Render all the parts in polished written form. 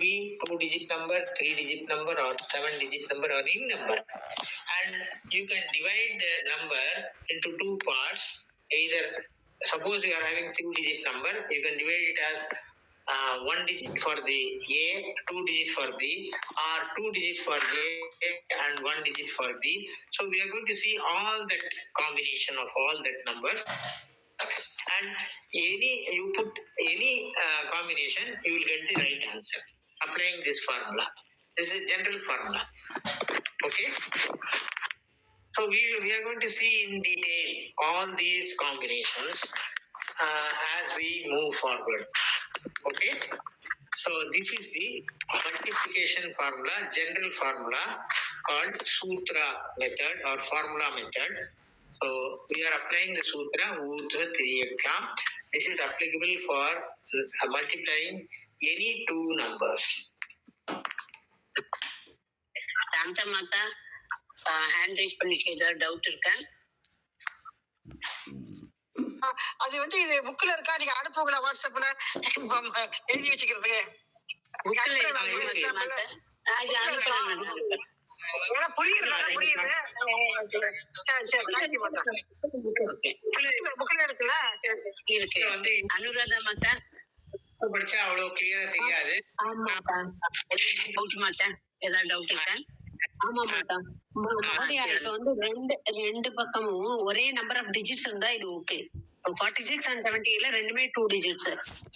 be 2-digit number, 3-digit number, or 7-digit number, or any number. And you can divide the number into two parts. Either, suppose you are having 3-digit number, you can divide it as 1 digit for the A, 2 digits for B, or 2 digits for A and 1 digit for B. So we are going to see all that combination of all that numbers. And you put any combination, you will get the right answer. Applying this formula. This is a general formula. Okay. So we are going to see in detail all these combinations as we move forward. Okay. So this is the multiplication formula, general formula called Sutra method or formula method. So we are applying the Sutra Urdhva Triyakam. This is applicable for multiplying any two numbers. Tanta Mata, hand raise பண்ணிக்க ஏதாவது doubt இருக்கா? அது வந்து இது புக்ல இருக்கா, நீங்க அனுப்புங்களா வாட்ஸ்அப்ல எழுதி வச்சுக்கிறதுக்கு. புரியுது. அனுராதா மாத்தா படிச்சா அவ்வளவு கிளியரா தெரியாது. ஏதாவது டவுட் இருக்கா? ஆமா மாட்டா இப்ப வந்து ரெண்டு பக்கமும் ஒரே நம்பர் ஆஃப் டிஜிட்ஸ் இருந்தா இது ஓகே. 46 and 78 ரெண்டுமே 2 digits.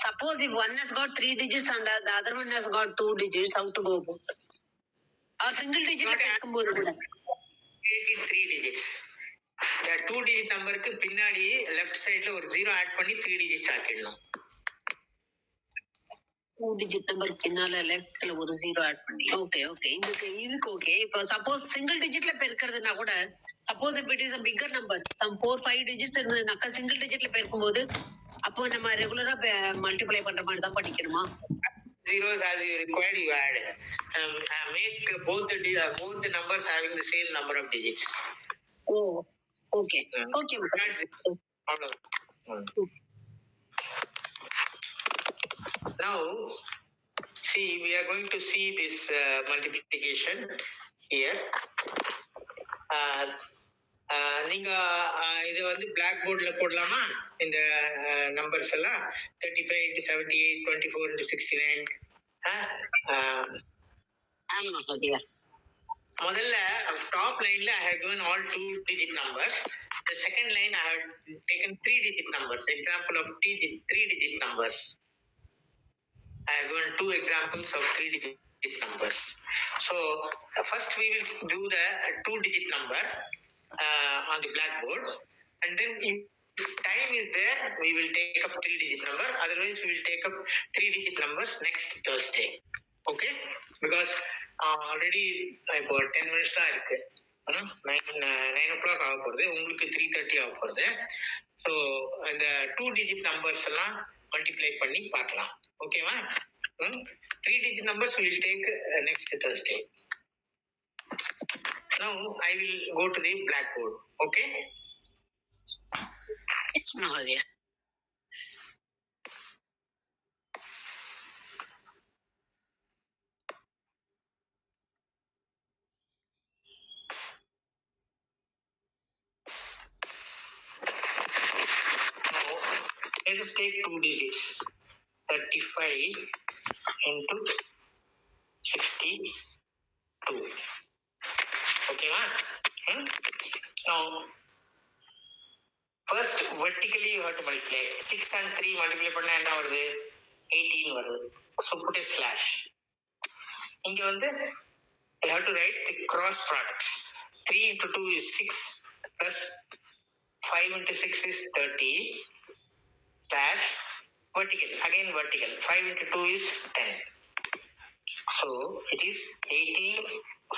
Suppose if one has got 3 digits and the other one has got 2 digits, how to go about it? Or single digit கேட்கும்போது கூட 3 digits. இந்த 2 digit நம்பருக்கு பின்னாடி லெஃப்ட் சைடுல ஒரு 0 ஆட் பண்ணி 3 digits ஆக்கிடணும். 2 digit நம்பர் பின்னால லெஃப்ட்ல ஒரு 0 ஆட் பண்ணி. ஓகே இதுக்கு ஓகே. இப்போ சப்போஸ் சிங்கிள் டிஜிட்ல பெருக்கிறதுனா கூட, suppose if it is a bigger number, some 4-5 digits இருந்ததுனாக்கா சிங்கிள் டிஜிட்ல பெருக்கும்போது அப்போ நம்ம ரெகுலரா மல்டிப்ளை பண்ற மாதிரி தான் படிக்கணுமா? Zeros as you required, you add. Make both the numbers having the same number of digits. Oh, okay. Now, see, we are going to see this multiplication here. நீங்க இது வந்து பிளாக் போர்ட்ல போடலாமா? இந்த நம்பர்ஸ் எல்லாம் 35 into 78, 24 into 69. முதல்ல top லைன்ல I have given all 2-digit numbers. The second line I have taken 3-digit numbers. Example of 3-digit numbers. I have given 2 examples of 3-digit numbers. So first we will do the 2-digit number on the blackboard, and then if time is there we will take up 3-digit number. Otherwise we will take up 3-digit numbers next Thursday. Okay, because already இப்போ 10 minutes தான் இருக்கு. 9 o'clock ஆக போகுது, உங்களுக்கு 3:30 ஆக போகுது. So இந்த 2-digit numbers எல்லாம் மல்டிப்ளை பண்ணி பார்க்கலாம். ஓகேவா? 3-digit numbers we will take next Thursday. Now I will go to the blackboard. Okay? It's Mahalia. Now let us take 2 digits. 35 into 62. Okay, now first vertically you have to multiply. 6 and 3 multiply பண்ணா என்ன வருது? 18 வருது. So put a slash. இங்க வந்து you have to write the cross products. 3 into 2 is 6 plus 5 into 6 is 30 slash vertical. Again vertical. 5 into 2 is 10. So it is 18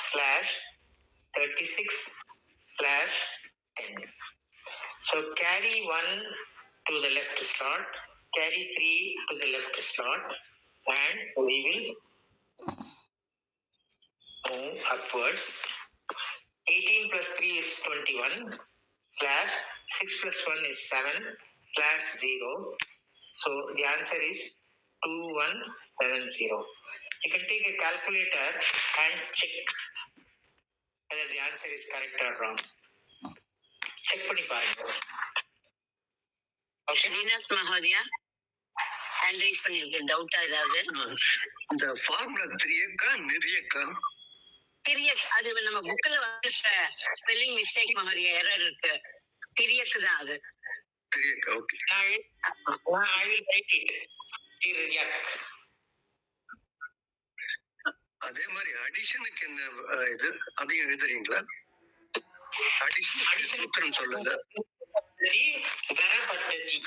slash 36 slash 10. So carry 1 to the left slot, carry 3 to the left slot, and we will move upwards. 18 plus 3 is 21 slash 6 plus 1 is 7 slash 0. So the answer is 2170. You can take a calculator and check whether the answer is correct or wrong. Check பண்ணி பாருங்க. Okay. Srinath Mahodaya hand rice பண்ணிருக்கேன். டவுட்டா ஏதாவது? இந்த formula திரியக்கா நிறையக்கா திரியக் அது நம்ம புக்ல வந்து ஸ்பெல்லிங் மிஸ்டேக் மகோதயா எரர் இருக்கு. திரியக்கு தான் அது. திரியக்கா okay. I will write it. Tiryak. அதே மாதிரி அடிஷனுக்கு என்ன இது அதையும் எழுதுறீங்களா? அடிஷன் சூத்திரம் சொல்லுங்க. கணபத்தி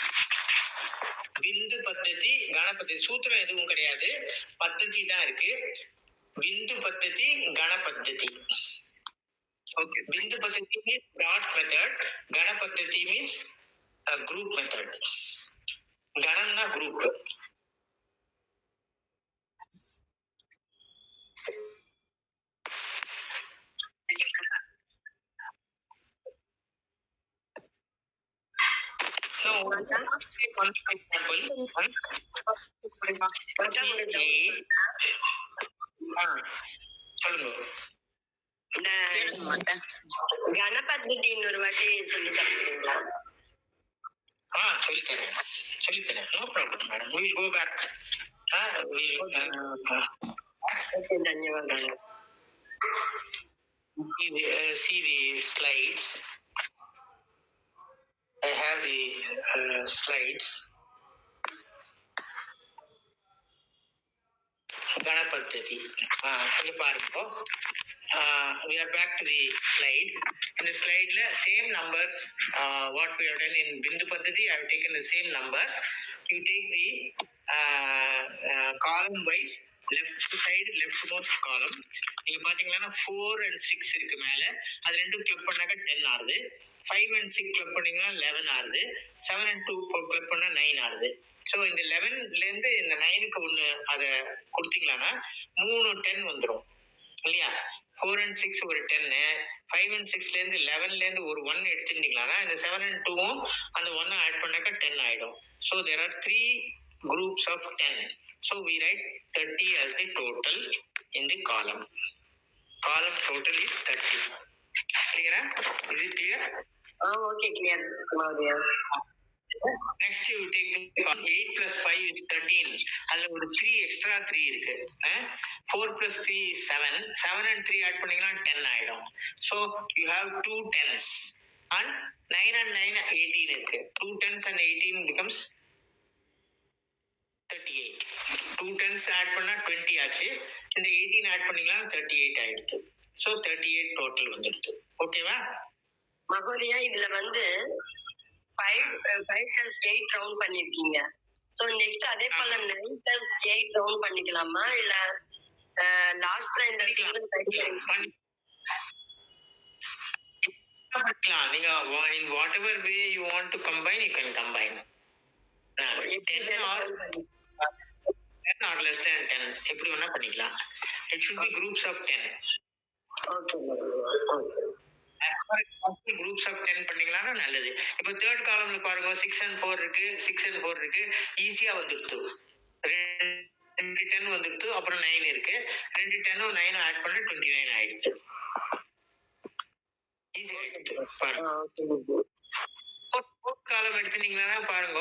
பிந்து பத்ததி கணபதி சூத்திரம் எதுவும் கிடையாது, பத்ததி தான் இருக்கு. பிந்து பத்ததி கணபத்தி. ஓகே. பிந்து பத்ததி மீன்ஸ் டாட் மெத்தட், கணபத்தி மீன்ஸ் குரூப் மெத்தட். கணம்னா குரூப். So one example, சொல்லுங்க. கணபதின்னு ஒரு வாட்டி சொல்லி தருவீங்களா? சொல்லித்தரேன். No problem, madam. We will go back. ಧನ್ಯವಾದಗಳು. See the slides. I have the slides. Ganapatati. இங்க பாருங்க. We are back to the slide. In the slide, same numbers. What we have done in Bindu Paddhati, I have taken the same numbers. You take the column wise, left side, leftmost column. நீங்க பாத்தீங்கன்னா 4 and 6 இருக்கு மேல. அது ரெண்டும் click பண்ணாக்க 10 ஆகுது. 5 and 6 click பண்ணீங்கன்னா 11 ஆகுது. 7 and 2 கிளிக் பண்ணா 9 ஆகுது. ஸோ இந்த 11ல இருந்து இந்த 9க்கு ஒண்ணு அதை கொடுத்தீங்கன்னா 3 10 வந்துடும் இல்லையா? 4 and 6 ஒரு 10, 5 and 6ல இருந்து 11ல இருந்து ஒரு 1 எடுத்துட்டீங்கன்னா இந்த 7 and 2ம் அந்த 1 ஆட் பண்ணாக்க 10 ஆயிடும். So there are 3 groups of 10. So we write 30 as the total in the column. Column total is 30. Clear? Is it clear? Okay, clear. Next you take the 8 plus 5 is 13. அதுல ஒரு 3 extra 3 இருக்கு. 4 plus 3 is 7. 7 and 3 add பண்ணீங்கன்னா 10 ஆயிடும். So you have 2 10s and 9 and 9 18 இருக்கு. 2 10s and 18 becomes 38. 2 10s add பண்ணா 20 ஆச்சு. இந்த 18 add பண்ணீங்கன்னா 38 ஆயிடுச்சு. So 38 total வந்துடுது. ஓகேவா? மகோதயா இதுல வந்து 5 plus 8 ரவுண்ட் பண்ணிருக்கீங்க. சோ நெக்ஸ்ட் அதே போல 9 plus 8 ரவுண்ட் பண்ணிக்கலாமா இல்ல லாஸ்ட்ல இந்த பண்ணிக்கலாம். நீங்க in whatever way you want to combine, you can combine. 10 or less than 10 எப்படி வேணா பண்ணிக்கலாம். It should be groups of 10. Okay. groups of 10 பண்ணீங்களா நல்லது. இப்ப தேர்ட் காலம்ல பாருங்க 6 and 4 இருக்கு, 6 and 4 இருக்கு. ஈஸியா வந்துடுது. 2 10 வந்துடுது. அப்புறம் 9 இருக்கு. 2 10ம் 9ம் ஆட் பண்ண 29 ஆயிடுச்சு. ஈஸி ஆயிடுச்சு பாருங்க. ஃபோர்த் காலம் எடுத்துட்டீங்கன்னா பாருங்க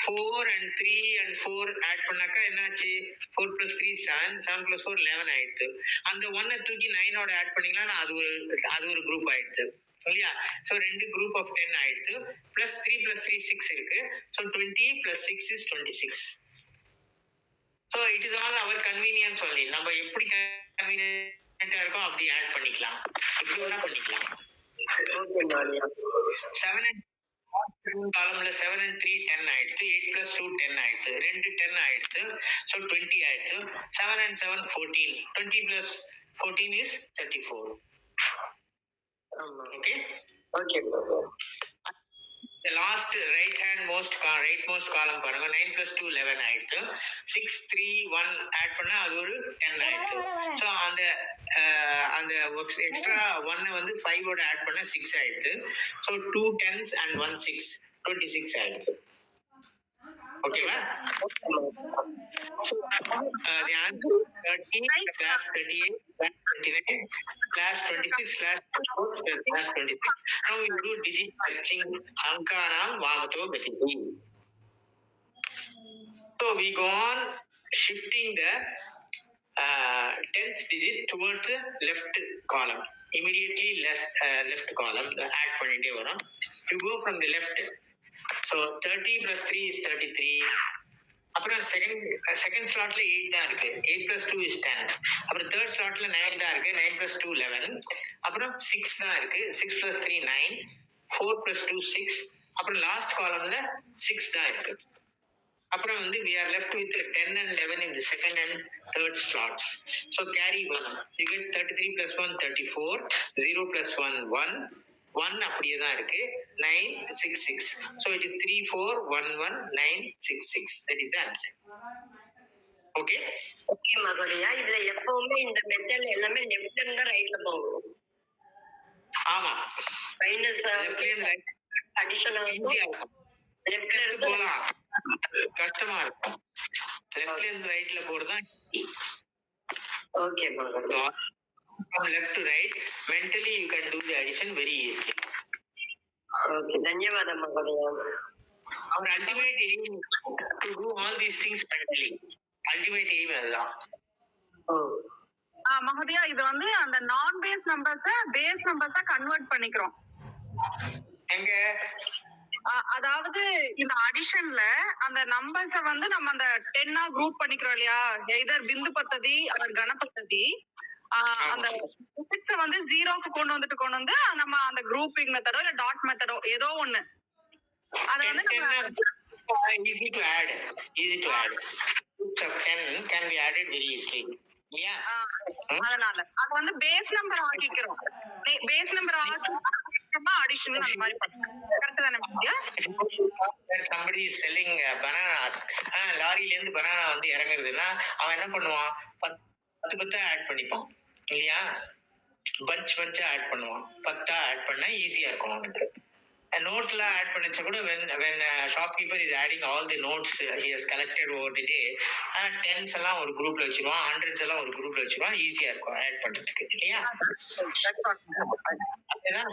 4 and 3 and 4 ஆட் பண்ணாக்கா என்னாச்சு? 4 plus 3 7, 7 plus 4 11 ஆயிடுச்சு. அந்த 1 தூக்கி 9ஓட ஆட் பண்ணீங்கன்னா அது ஒரு குரூப் ஆயிடுச்சு இல்லையா? சோ 2 group of 10 ஆயிடுச்சு. plus 3 plus 3 6 இருக்கு. So 20 plus 6 is 26. So it is all our convenience only. நம்ம எப்படி கன்வீனியன்ட்டா இருக்கோ அப்படி ஆட் பண்ணிக்கலாம். எப்படி வேணா பண்ணிக்கலாம். 7 and காலம்ல 7 and 3 10 ஆயிடுச்சு. 8 plus 2 10 ஆயிடுச்சு. 2 10 ஆயிடுச்சு. So 20 ஆயிடுச்சு. 7 and 7 14. 20 plus 14 is 34. Okay? Okay. The last rightmost column பாருங்க 9 plus 2 11 ஆயிடுச்சு. 6 3 1 ஆட் பண்ணா அது ஒரு 10 ஆயிடுச்சு. சோ அந்த எக்ஸ்ட்ரா 1 வந்து 5 ஓட ஆட் பண்ணா 6 ஆயிடுச்சு. சோ 2 10s and 1 6 26 ஆயிடுச்சு. ஓகேவா? The answer is 30 slash 38 slash 29 slash 26 slash 24 slash 26. Now we do digit matching Ankanam Vamato Gatihi. So we go on shifting the tens digit towards the left column. Immediately left column add பண்ணிட்டே வரும். You go from the left. So 30 plus 3 is 33. அப்புறம் second ஸ்லாட்ல 8 தான் இருக்கு. 8 plus 2 is 10. அப்புறம் third ஸ்லாட்ல 9 தான் இருக்கு. 9 plus 2 11. அப்புறம் 6 தான் இருக்கு. 6 plus 3 9. 4 plus 2 6. அப்புறம் லாஸ்ட் காலம்ல 6 தான் இருக்கு. அப்புறம் வந்து we are left with 10 and 11 in the second and third slots. So carry 1. You get 33 plus 1 34. 0 plus 1 1. 1 அப்படியே தான் இருக்கு. 9 6 6. So it is 3 4 1 1 9 6 6. That is the answer. Okay? Okay Mahodaya, இதுல எப்பவுமே இந்த மெத்தட்ல எல்லாமே லெஃப்ட்ல இருந்து ரைட்ல போகும். ஆமா. மைனஸ் லெஃப்ட்ல இருந்து ரைட் அடிஷன் ஈஸியா இருக்கும். லெஃப்ட்ல இருந்து போலாம். கஷ்டமா இருக்கும். லெஃப்ட்ல இருந்து ரைட்ல போறது தான். Okay Mahodaya. From left to right, mentally you can do the addition very easily. Okay, தன்யவாதம் மகோதயா. Our ultimate aim to do all these things mentally. Ultimate aim அதுதான். மகோதயா, இது வந்து அந்த நான் பேஸ் நம்பர்ஸ பேஸ் நம்பர்ஸா கன்வெர்ட் பண்ணிக்கிறோம். எங்க அதாவது இந்த அடிஷன்ல அந்த நம்பர்ஸ வந்து நம்ம அந்த 10 குரூப் பண்ணிக்கிறோம் இல்லையா? எதர் பிந்து பத்ததி ஆர் கணபத்ததி. அந்த டிஜிட்ஸ வந்து 0க்கு கொண்டு வந்து நம்ம அந்த குரூப்பிங் மெத்தடோ இல்ல டாட் மெத்தடோ ஏதோ ஒண்ணு அத வந்து easy to add. Groups of 10 can be added very easily. Yeah. அதனால அது வந்து பேஸ் நம்பர் ஆக்கிக்கிறோம். பேஸ் நம்பர் ஆக்கி அடிஷன் அந்த மாதிரி பண்ணுவோம். கரெக்ட் தானே Mahodaya? Somebody is selling bananas. லாரியில இருந்து பனானா வந்து இறங்குறதுன்னா அவன் என்ன பண்ணுவான்? 10 ஆட் பண்ணிப்பான் இல்லையா? பஞ்ச் ஆட் பண்ணுவான். 10 ஆட் பண்ணா ஈஸியா இருக்கும் அவனுக்கு. நோட்ல ஆட் பண்ணிச்சா கூட when shopkeeper is adding all the notes he has collected over the day, 10s எல்லாம் ஒரு குரூப்ல வச்சிருவான், 100s எல்லாம் ஒரு குரூப்ல வச்சிருவான், ஈஸியா இருக்கும் ஆட் பண்றதுக்கு இல்லையா? அதுதான்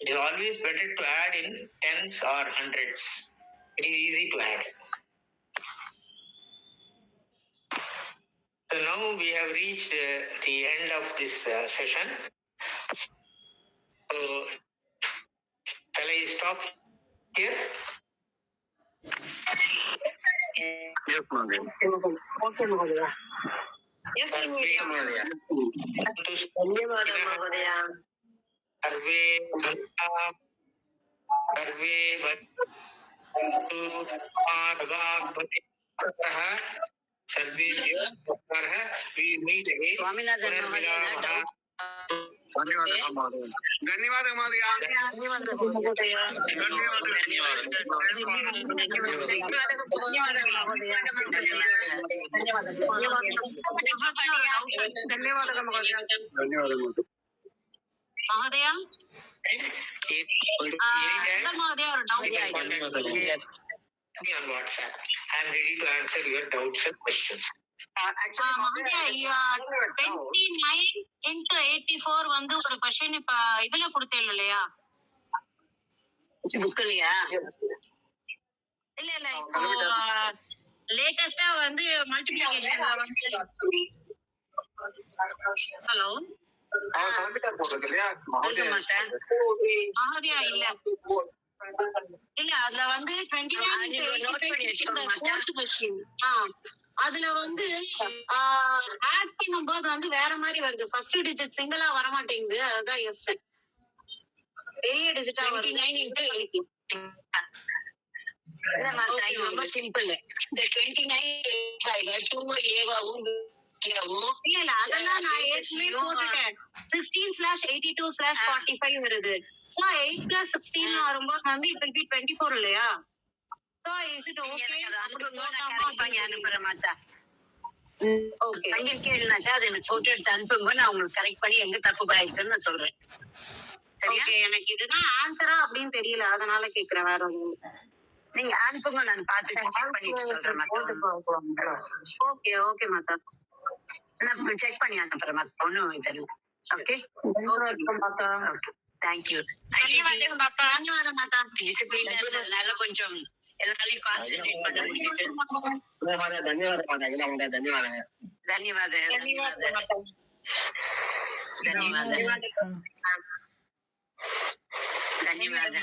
it is always better to add in 10s or 100s. It is easy to add. So now we have reached the end of this session. So shall I stop here? Yes, Madam. Okay மகோதயா. Yes Sarve மகோதயா. தன்யவாதம் மகோதயா. सर्वे we meet again. Swaminathan மகோதயா, ಧನ್ಯವಾದ ಮಾದಯ್ಯ. Mahodaya, on WhatsApp. I am ready to answer your doubts and questions. Mahodaya, 29 into 84 வந்து ஒரு क्वेश्चन இப்ப இதுல கொடுத்தேன் இல்லையா? புக்லயா? இல்ல இப்போ லேட்டஸ்டா வந்து மல்டிப்ளிகேஷன்ல வந்து ஹலோ மகோதயா இல்ல அதுல வந்து 29 அதுல வந்து ஆட் பண்ணும் போது வந்து வேற மாதிரி வருது. ஃபர்ஸ்ட் டிஜிட் சிங்கிளா வர மாட்டேங்குது. அதுதான் யோசனை. பெரிய டிஜிட்டா 29 into 80. ரொம்ப சிம்பிள். இந்த 29 2 ஏவாவும் இல்ல அதெல்லாம் நான் ஏற்கனவே போட்டுட்டேன். 16/82/45 வருது. So 8 plus 16 வரும்போது வந்து it will be 24 இல்லையா? So is it okay? அனுப்புறேன் மாச்சா. ஓகே, அங்க கேளுனாச்சா அது எனக்கு போட்டோ எடுத்து அனுப்புங்க. நான் உங்களுக்கு கரெக்ட் பண்ணி எங்க தப்பு பாயிருக்குன்னு நான் சொல்றேன். சரியா? எனக்கு இதுதான் ஆன்சரா அப்படின்னு தெரியல, அதனால கேக்குறேன். வேற ஒன்றும் நீங்க அனுப்புங்க, நான் பார்த்துட்டு செக் பண்ணிட்டு சொல்றேன் மத்த. ஓகே ஓகே மாதா, நான் செக் பண்ணி அனுப்புறேன் மத்த ஒன்றும் இது இல்லை. ஓகே மாதா. தேங்க்யூ. ధన్యవాదం మాత. டிசிப்ளின் இருந்ததுனால கொஞ்சம் எல்லாரையும் கான்சென்ட்ரேட் பண்ண முடியுது. ಧನ್ಯವಾದ ಧನ್ಯವಾದ ಧನ್ಯವಾದ ಧನ್ಯವಾದ.